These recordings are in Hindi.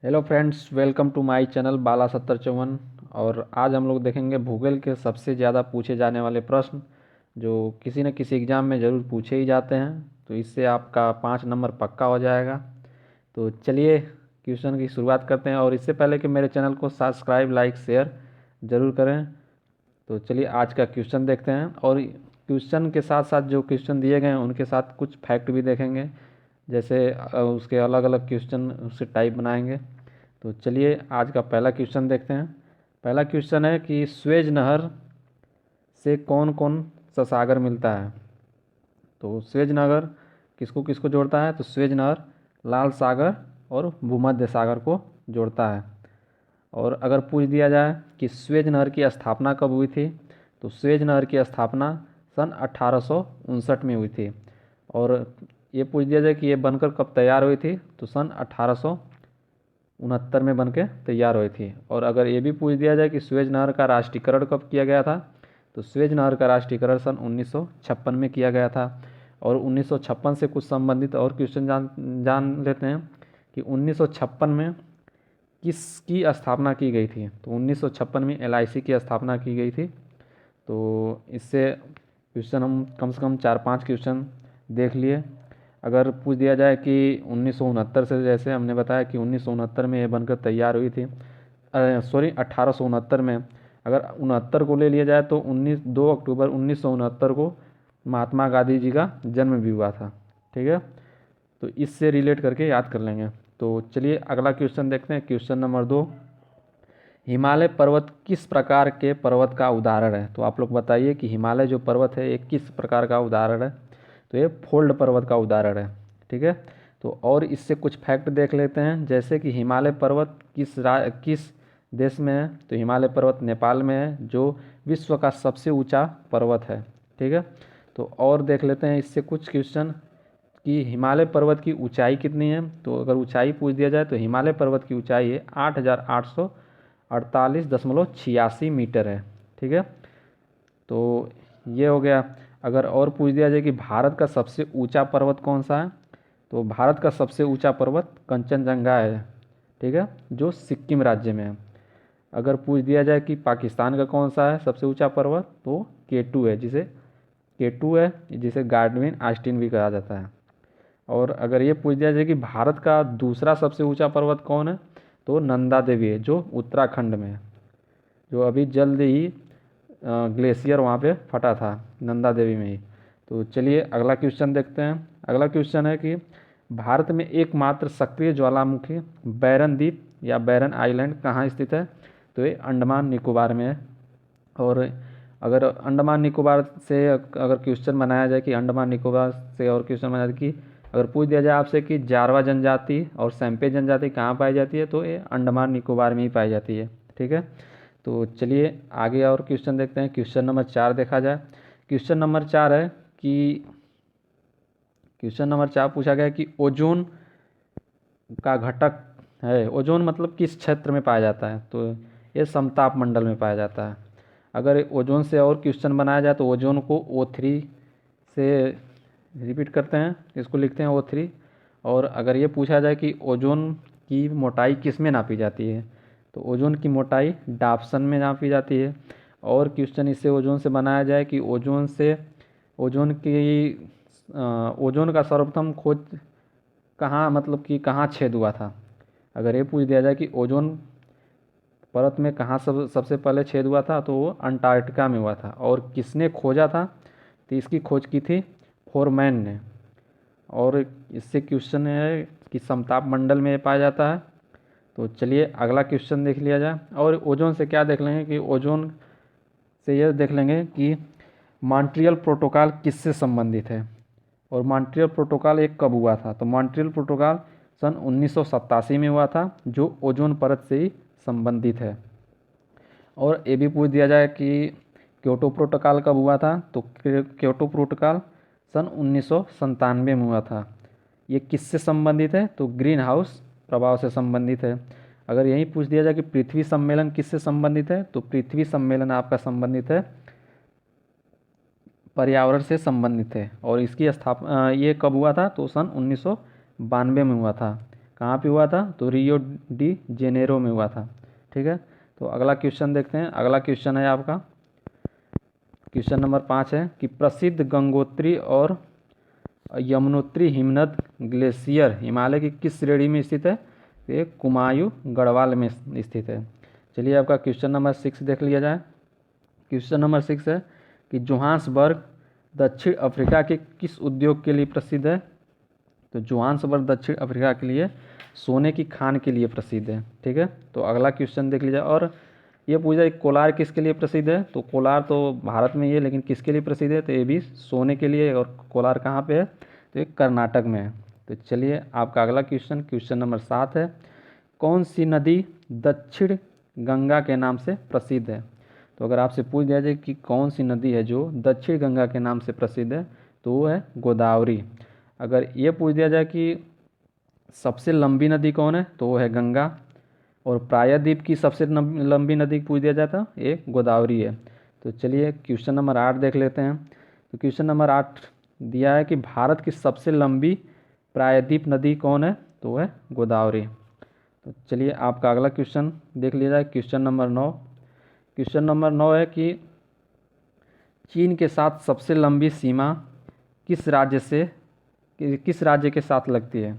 Hello friends, welcome to my channel Bala 7054। और आज हम लोग देखेंगे भूगोल के सबसे ज़्यादा पूछे जाने वाले प्रश्न जो किसी न किसी एग्ज़ाम में ज़रूर पूछे ही जाते हैं। तो इससे आपका 5 नंबर पक्का हो जाएगा। तो चलिए क्वेश्चन की शुरुआत करते हैं, और इससे पहले कि मेरे चैनल को सब्सक्राइब लाइक शेयर ज़रूर करें। तो चलिए आज का क्वेश्चन देखते हैं, और क्वेश्चन के साथ साथ जो क्वेश्चन दिए गए हैं उनके साथ कुछ फैक्ट भी देखेंगे। जैसे उसके अलग अलग क्वेश्चन उससे टाइप बनाएंगे। तो चलिए आज का पहला क्वेश्चन देखते हैं। पहला क्वेश्चन है कि स्वेज नहर से कौन कौन सा सागर मिलता है। तो स्वेज नहर किसको किसको जोड़ता है, तो स्वेज नहर लाल सागर और भूमध्य सागर को जोड़ता है। और अगर पूछ दिया जाए कि स्वेज नहर की स्थापना कब हुई थी, तो स्वेज नहर की स्थापना सन 1859 में हुई थी। और ये पूछ दिया जाए कि ये बनकर कब तैयार हुई थी, तो सन 1869 में बनके तैयार हुई थी। और अगर ये भी पूछ दिया जाए कि स्वेज नहर का राष्ट्रीयकरण कब किया गया था, तो स्वेज नहर का राष्ट्रीयकरण सन 1956 में किया गया था। और 1956 से कुछ संबंधित और क्वेश्चन जान लेते हैं कि 1956 में किसकी स्थापना की गई थी। तो 1956 में LIC की स्थापना की गई थी। तो इससे क्वेश्चन हम कम से कम 4-5 क्वेश्चन देख लिए। अगर पूछ दिया जाए कि 1969 से, जैसे हमने बताया कि 1969 में ये बनकर तैयार हुई थी, सॉरी 1869 में, अगर 69 को ले लिया जाए तो 2 अक्टूबर 1969 को महात्मा गांधी जी का जन्म भी हुआ था। ठीक है, तो इससे रिलेट करके याद कर लेंगे। तो चलिए अगला क्वेश्चन देखते हैं। क्वेश्चन नंबर 2, हिमालय पर्वत किस प्रकार के पर्वत का उदाहरण है। तो आप लोग बताइए कि हिमालय जो पर्वत है ये किस प्रकार का उदाहरण है। तो ये फोल्ड पर्वत का उदाहरण है। ठीक है, तो और इससे कुछ फैक्ट देख लेते हैं। जैसे कि हिमालय पर्वत किस देश में है, तो हिमालय पर्वत नेपाल में है, जो विश्व का सबसे ऊंचा पर्वत है। ठीक है, तो और देख लेते हैं इससे कुछ क्वेश्चन कि हिमालय पर्वत की ऊंचाई कितनी है। तो अगर ऊंचाई पूछ दिया जाए तो हिमालय पर्वत की ऊंचाई है 8,848.86 मीटर है। ठीक है, तो ये हो गया। अगर और पूछ दिया जाए कि भारत का सबसे ऊंचा पर्वत कौन सा है, तो भारत का सबसे ऊंचा पर्वत कंचनजंगा है। ठीक है, जो सिक्किम राज्य में है। अगर पूछ दिया जाए कि पाकिस्तान का कौन सा है सबसे ऊंचा पर्वत, तो K2 है, जिसे गार्डविन आस्टीन भी कहा जाता है। और अगर ये पूछ दिया जाए कि भारत का दूसरा सबसे ऊंचा पर्वत कौन है, तो नंदा देवी है, जो उत्तराखंड में है, जो अभी जल्द ही ग्लेशियर वहाँ पे फटा था, नंदा देवी में ही। तो चलिए अगला क्वेश्चन देखते हैं। अगला क्वेश्चन है कि भारत में एकमात्र सक्रिय ज्वालामुखी बैरन द्वीप या बैरन आइलैंड कहाँ स्थित है। तो ये अंडमान निकोबार में है। और अगर अंडमान निकोबार से अगर क्वेश्चन बनाया जाए कि अंडमान निकोबार से और क्वेश्चन बनाया जाए कि अगर पूछ दिया जाए आपसे कि जारवा जनजाति और सैंपे जनजाति कहाँ पाई जाती है, तो ये अंडमान निकोबार में ही पाई जाती है। ठीक है, तो चलिए आगे और क्वेश्चन देखते हैं। क्वेश्चन नंबर 4 देखा जाए। क्वेश्चन नंबर 4 है कि क्वेश्चन नंबर 4 पूछा गया कि ओजोन का घटक है। ओजोन मतलब किस क्षेत्र में पाया जाता है, तो ये समताप मंडल में पाया जाता है। अगर ओजोन से और क्वेश्चन बनाया जाए तो ओजोन को O3 से रिपीट करते हैं, इसको लिखते हैं O3। और अगर ये पूछा जाए कि ओजोन की मोटाई किस में नापी जाती है, तो ओजोन की मोटाई डाप्सन में नापी जाती है। और क्वेश्चन इससे ओजोन से बनाया जाए कि ओजोन का सर्वप्रथम खोज कहाँ, मतलब कि कहाँ छेद हुआ था। अगर ये पूछ दिया जाए कि ओजोन परत में कहाँ सबसे पहले छेद हुआ था, तो वो अंटार्कटिका में हुआ था। और किसने खोजा था, तो इसकी खोज की थी फोरमैन ने। और इससे क्वेश्चन है कि समताप मंडल में पाया जाता है। तो चलिए अगला क्वेश्चन देख लिया जाए। और ओजोन से क्या देख लेंगे कि ओजोन से यह देख लेंगे कि मॉन्ट्रियल प्रोटोकॉल किससे संबंधित है। और मॉन्ट्रियल प्रोटोकॉल एक कब हुआ था, तो मॉन्ट्रियल प्रोटोकॉल सन 1987 में हुआ था, जो ओजोन परत से ही संबंधित है। और ये भी पूछ दिया जाए कि क्योटो प्रोटोकॉल कब हुआ था, तो क्योटो प्रोटोकॉल सन 1997 में हुआ था। ये किससे संबंधित है, तो ग्रीन हाउस प्रभाव से संबंधित है। अगर यही पूछ दिया जाए कि पृथ्वी सम्मेलन किससे संबंधित है, तो पृथ्वी सम्मेलन आपका संबंधित है पर्यावरण से संबंधित है। और इसकी स्थापना ये कब हुआ था, तो सन 1992 में हुआ था। कहाँ पे हुआ था? तो रियो डी जेनेरो में हुआ था। ठीक है, तो अगला क्वेश्चन देखते हैं। अगला क्वेश्चन है आपका क्वेश्चन नंबर 5 है कि प्रसिद्ध गंगोत्री और यमुनोत्री हिमनद ग्लेशियर हिमालय की किस श्रेणी में स्थित है? ये कुमायूं गढ़वाल में स्थित है। चलिए आपका क्वेश्चन नंबर 6 देख लिया जाए। क्वेश्चन नंबर 6 है कि जोहान्सबर्ग दक्षिण अफ्रीका के किस उद्योग के लिए प्रसिद्ध है? तो जोहान्सबर्ग दक्षिण अफ्रीका के लिए सोने की खान के लिए प्रसिद्ध है। ठीक है, तो अगला क्वेश्चन देख लीजिए। और ये पूछा कोलार किसके लिए प्रसिद्ध है? तो कोलार तो भारत में ही है, लेकिन किसके लिए प्रसिद्ध है? तो ये भी सोने के लिए। और कोलार कहाँ पे है? तो ये कर्नाटक में है। तो चलिए आपका अगला क्वेश्चन क्वेश्चन नंबर 7 है, कौन सी नदी दक्षिण गंगा के नाम से प्रसिद्ध है? तो अगर आपसे पूछ दिया जाए कि कौन सी नदी है जो दक्षिण गंगा के नाम से प्रसिद्ध है, तो वो है गोदावरी। अगर ये पूछ दिया जाए कि सबसे लंबी नदी कौन है, तो वो है गंगा। और प्रायद्वीप की सबसे लंबी नदी पूछ दिया जाता, ये गोदावरी है। तो चलिए क्वेश्चन नंबर 8 देख लेते हैं। तो क्वेश्चन नंबर 8 दिया है कि भारत की सबसे लंबी प्रायद्वीप नदी कौन है? तो वो है गोदावरी। तो चलिए आपका अगला क्वेश्चन देख लिया जाए। Question number 9। क्वेश्चन नंबर 9 है कि चीन के साथ सबसे लंबी सीमा किस राज्य के साथ लगती है?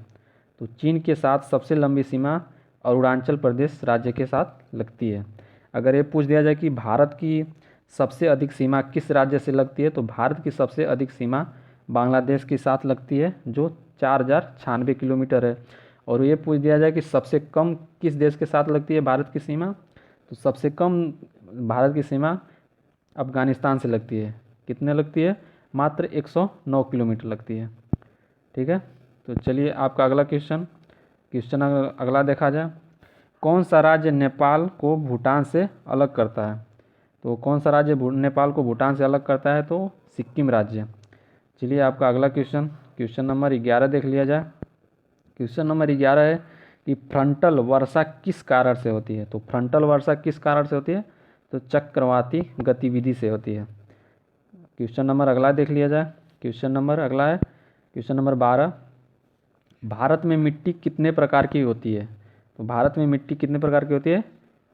तो चीन के साथ सबसे लंबी सीमा अरुणाचल प्रदेश राज्य के साथ लगती है। अगर ये पूछ दिया जाए कि भारत की सबसे अधिक सीमा किस राज्य से लगती है, तो भारत की सबसे अधिक सीमा बांग्लादेश के साथ लगती है, जो 4096 किलोमीटर है। और ये पूछ दिया जाए कि सबसे कम किस देश के साथ लगती है भारत की सीमा, तो सबसे कम भारत की सीमा अफ़गानिस्तान से लगती है। कितने लगती है? मात्र 109 किलोमीटर लगती है। ठीक है, तो चलिए आपका अगला क्वेश्चन अगला देखा जाए। कौन सा राज्य नेपाल को भूटान से अलग करता है? तो कौन सा राज्य नेपाल को भूटान से अलग करता है? तो सिक्किम राज्य। चलिए आपका अगला क्वेश्चन नंबर 11 देख लिया जाए। क्वेश्चन नंबर 11 है कि फ्रंटल वर्षा किस कारण से होती है? तो फ्रंटल वर्षा किस कारण से होती है? तो चक्रवाती गतिविधि से होती है। क्वेश्चन नंबर अगला देख लिया जाए। क्वेश्चन नंबर अगला है क्वेश्चन नंबर 12, भारत में मिट्टी कितने प्रकार की होती है? तो भारत में मिट्टी कितने प्रकार की होती है?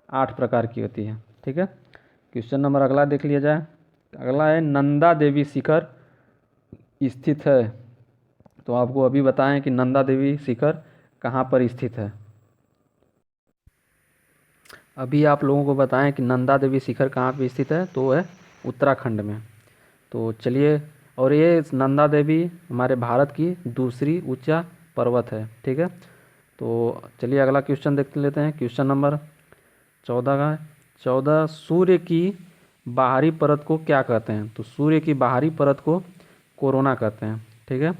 8 प्रकार की होती है। ठीक है, क्वेश्चन नंबर अगला देख लिया जाए। अगला है नंदा देवी शिखर स्थित है। तो आपको अभी बताएं कि नंदा देवी शिखर कहाँ पर स्थित है। अभी आप लोगों को बताएं कि नंदा देवी शिखर कहाँ पर स्थित है, तो है उत्तराखंड में। तो चलिए, और ये नंदा देवी हमारे भारत की दूसरी ऊंचा पर्वत है। ठीक है, तो चलिए अगला क्वेश्चन देख लेते हैं। क्वेश्चन नंबर 14 का है। 14, सूर्य की बाहरी परत को क्या कहते हैं? तो सूर्य की बाहरी परत को कोरोना कहते हैं। ठीक है,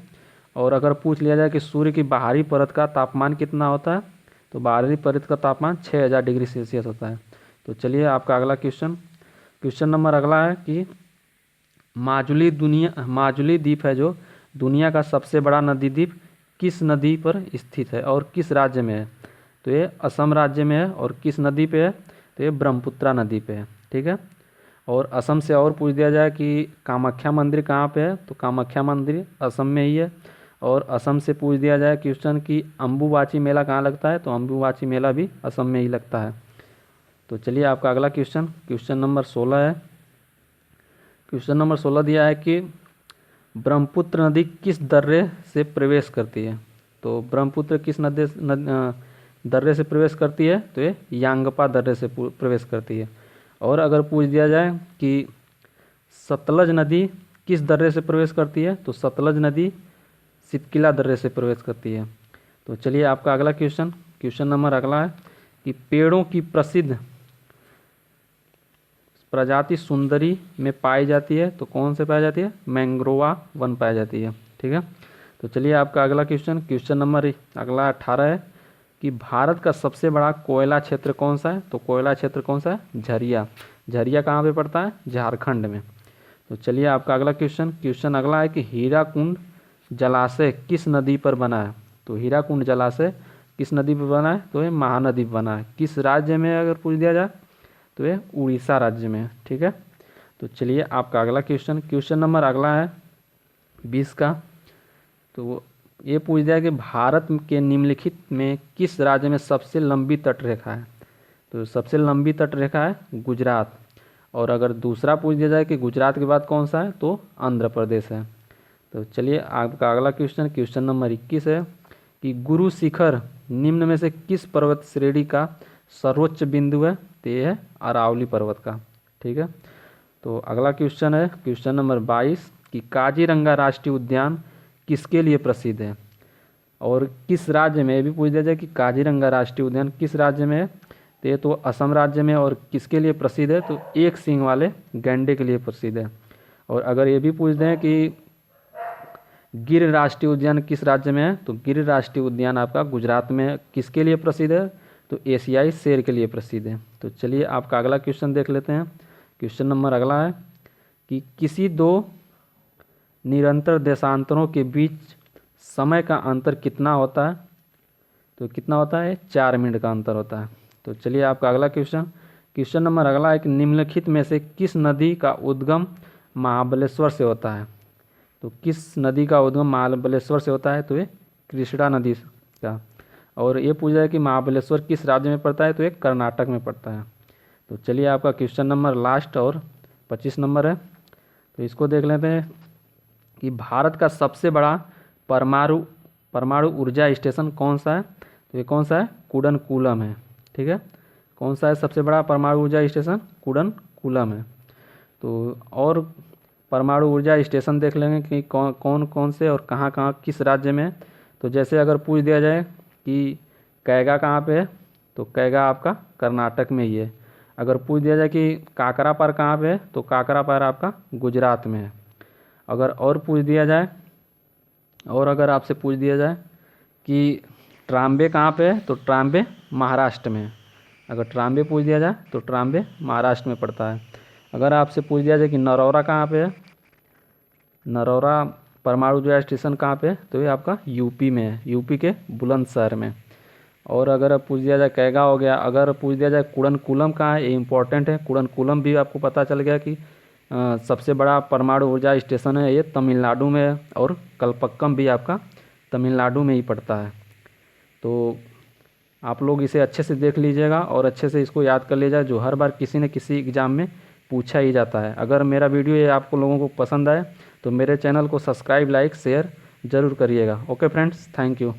और अगर पूछ लिया जाए कि सूर्य की बाहरी परत का तापमान कितना होता है, तो बाहरी परत का तापमान 6000 डिग्री सेल्सियस होता है। तो चलिए आपका अगला क्वेश्चन नंबर अगला है कि माजुली द्वीप है जो दुनिया का सबसे बड़ा नदी द्वीप किस नदी पर स्थित है और किस राज्य में है? तो ये असम राज्य में है। और किस नदी पे है? तो ये ब्रह्मपुत्रा नदी पे है। ठीक है, और असम से और पूछ दिया जाए कि कामाख्या मंदिर कहाँ पे है, तो कामाख्या मंदिर असम में ही है। और असम से पूछ दिया जाए क्वेश्चन कि अम्बुबाची मेला कहाँ लगता है, तो अम्बुबाची मेला भी असम में ही लगता है। तो चलिए आपका अगला क्वेश्चन नंबर 16 है। क्वेश्चन नंबर 16 दिया है कि ब्रह्मपुत्र नदी किस दर्रे से प्रवेश करती है? तो ब्रह्मपुत्र किस दर्रे से प्रवेश करती है? तो ये यांगपा दर्रे से प्रवेश करती है। और अगर पूछ दिया जाए कि सतलज नदी किस दर्रे से प्रवेश करती है, तो सतलज नदी सितकिला दर्रे से प्रवेश करती है। तो चलिए आपका अगला क्वेश्चन नंबर अगला है कि पेड़ों की प्रसिद्ध प्रजाति सुंदरी में पाई जाती है, तो कौन से पाई जाती है? मैंग्रोवा वन पाई जाती है। ठीक है, तो चलिए आपका अगला क्वेश्चन नंबर अगला 18 है कि भारत का सबसे बड़ा कोयला क्षेत्र कौन सा है? तो कोयला क्षेत्र कौन सा है? झरिया कहाँ पे पड़ता है? झारखंड में। तो चलिए आपका अगला क्वेश्चन अगला है कि हीराकुंड जलाशय किस नदी पर बना है? तो हीराकुंड जलाशय किस नदी पर बना है? तो ये महानदी पर बना है। किस राज्य में अगर पूछ दिया जाए, तो ये उड़ीसा राज्य में है। ठीक है, तो चलिए आपका अगला क्वेश्चन नंबर अगला है 20 का। तो ये पूछ दिया कि भारत के निम्नलिखित में किस राज्य में सबसे लंबी तटरेखा है। तो सबसे लंबी तटरेखा है गुजरात। और अगर दूसरा पूछ दिया जाए कि गुजरात के बाद कौन सा है, तो आंध्र प्रदेश है। तो चलिए आपका अगला क्वेश्चन नंबर 21 है कि गुरु शिखर निम्न में से किस पर्वत श्रेणी का सर्वोच्च बिंदु है। तो ये है अरावली पर्वत का। ठीक है। तो अगला क्वेश्चन है क्वेश्चन नंबर 22 कि काजीरंगा राष्ट्रीय उद्यान किसके लिए प्रसिद्ध है। और किस राज्य में, ये भी पूछ दिया जाए कि काजीरंगा राष्ट्रीय उद्यान किस राज्य में है। तो ये तो असम राज्य में। और किसके लिए प्रसिद्ध है, तो एक सींग वाले गैंडे के लिए प्रसिद्ध है। और अगर ये भी पूछ दें कि गिर राष्ट्रीय उद्यान किस राज्य में है, तो गिर राष्ट्रीय उद्यान आपका गुजरात में है। किसके लिए प्रसिद्ध है, तो एशियाई शेर के लिए प्रसिद्ध है। तो चलिए आपका अगला क्वेश्चन देख लेते हैं। क्वेश्चन नंबर अगला है कि किसी दो निरंतर देशांतरों के बीच समय का अंतर कितना होता है। तो कितना होता है, 4 मिनट का अंतर होता है। तो चलिए आपका अगला क्वेश्चन नंबर अगला है कि निम्नलिखित में से किस नदी का उद्गम महाबलेश्वर से होता है। तो किस नदी का उद्गम महाबलेश्वर से होता है, तो ये कृष्णा नदी का। और ये पूछा है कि महाबलेश्वर किस राज्य में पड़ता है, तो ये कर्नाटक में पड़ता है। तो चलिए आपका क्वेश्चन नंबर लास्ट और 25 नंबर है। तो इसको देख लेते हैं कि भारत का सबसे बड़ा परमाणु ऊर्जा स्टेशन कौन सा है। तो ये कौन सा है, कुडनकुलम है। ठीक है। कौन सा है सबसे बड़ा परमाणु ऊर्जा स्टेशन, कुडनकुलम है। तो और परमाणु ऊर्जा स्टेशन देख लेंगे कि कौन कौन से और कहाँ कहाँ किस राज्य में है। तो जैसे अगर पूछ दिया जाए कि कैगा कहाँ पे है, तो कैगा आपका कर्नाटक में ही है। अगर पूछ दिया जाए कि काकरापार कहाँ पे है, तो काकरापार आपका गुजरात में है। अगर और पूछ दिया जाए, और अगर आपसे पूछ दिया जाए कि ट्राम्बे कहाँ पे है, तो ट्राम्बे महाराष्ट्र में है। अगर ट्राम्बे पूछ दिया जाए तो ट्राम्बे महाराष्ट्र में पड़ता है। अगर आपसे पूछ दिया जाए कि नरौरा कहाँ पे है, नरौरा परमाणु ऊर्जा स्टेशन कहाँ पे है, तो ये आपका यूपी में है, यूपी के बुलंदशहर में। और अगर पूछ दिया जाए कैगा हो गया। अगर पूछ दिया जाए कुडनकुलम कहाँ है, ये इंपॉर्टेंट है। कुडनकुलम भी आपको पता चल गया कि सबसे बड़ा परमाणु ऊर्जा स्टेशन है, ये तमिलनाडु में है। और कलपक्कम भी आपका तमिलनाडु में ही पड़ता है। तो आप लोग इसे अच्छे से देख लीजिएगा और अच्छे से इसको याद कर लीजिएगा, जो हर बार किसी न किसी एग्ज़ाम में पूछा ही जाता है। अगर मेरा वीडियो ये आपको लोगों को पसंद आए तो मेरे चैनल को सब्सक्राइब, लाइक, शेयर ज़रूर करिएगा। Okay friends, thank you.